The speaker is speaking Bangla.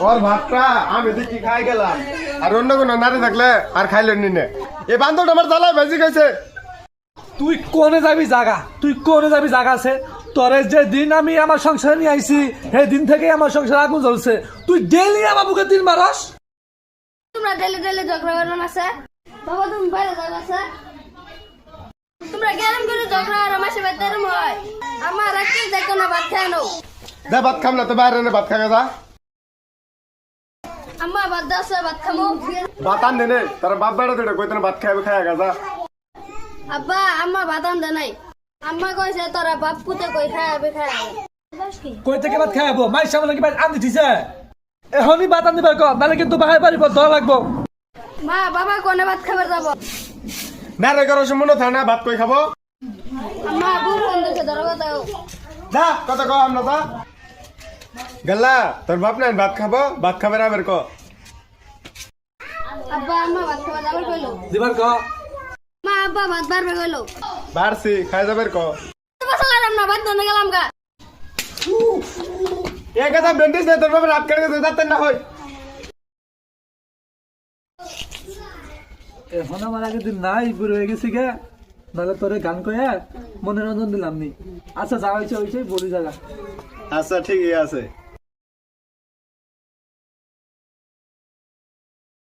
ওর ভাতটা আমি দেখি খাই গেলাম আর অন্য কোনো নারী থাকলে আর খাইলেন নি এই বান্ধবটা আমার জ্বালায় বেশি খাইছে। তুই কোনে যাবি জাগা আছে তোরে যে দিন আমি আমার সংসারে নিয়ে আইছি সেই দিন থেকে আমার সংসারে আগুন জ্বলছে। তুই ডেলি আমার বুকে দিন মারস। তোমরা ডেলি ডেলি ঝগড়া করো না স্যার। বাবা তুমি বাইরে যাও স্যার। তোমরা গেলাম করে ঝগড়া আর মাসে বাড়তে হয় আমার রাখতে দেখো না ভাত খায় নাও। যা ভাত খাম না তো বাইরে এনে ভাত খাবে যা। আম্মা ভাত দাও স্যার ভাত খামো। ভাত আন দেনে তারা বাপ বেড়া দেড়ে কই ভাত খাইবে খায় যা। আব্বা আম্মা ভাত আনতে নাই। আম্মা কইছে তোরা বাপ পুতে কই খাবে খায়। কই থেকে ভাত খাইবো মাই সামনে কি ভাত আনতে দিছে এখনই ভাত আনতে পারকো নাহলে কিন্তু বাহাই পারিব ধরা লাগবো। মা বাবা কোনে ভাত খাবার যাব। না রে করো মনে থাকে না ভাত কই খাবো। আম্মা বুন ফোন দিছে ধরো দাও। যা কত কো আমরা যা গেলা তোর বাপ নাই ভাত খাবো ভাত খাবে না বের ক। আব্বা আম্মা ভাত খাবার যাবার কইলো। দিবার ক মা আব্বা ভাত বারবে কইলো। বাড়ছি খাই যাবে ক। বসলাম না ভাত দনে গেলাম গা। এই কথা বেন্ডিস দে তোর বাপ রাত কেটে গেছে যাতে না হয়। এখন আমার আগে দিন নাই বুড়ো হয়ে গেছি গে নাহলে তোরে গান কয়ে মনোরঞ্জন দিলাম নি। আচ্ছা যা হয়েছে বলি জায়গা। আচ্ছা ঠিকই আছে।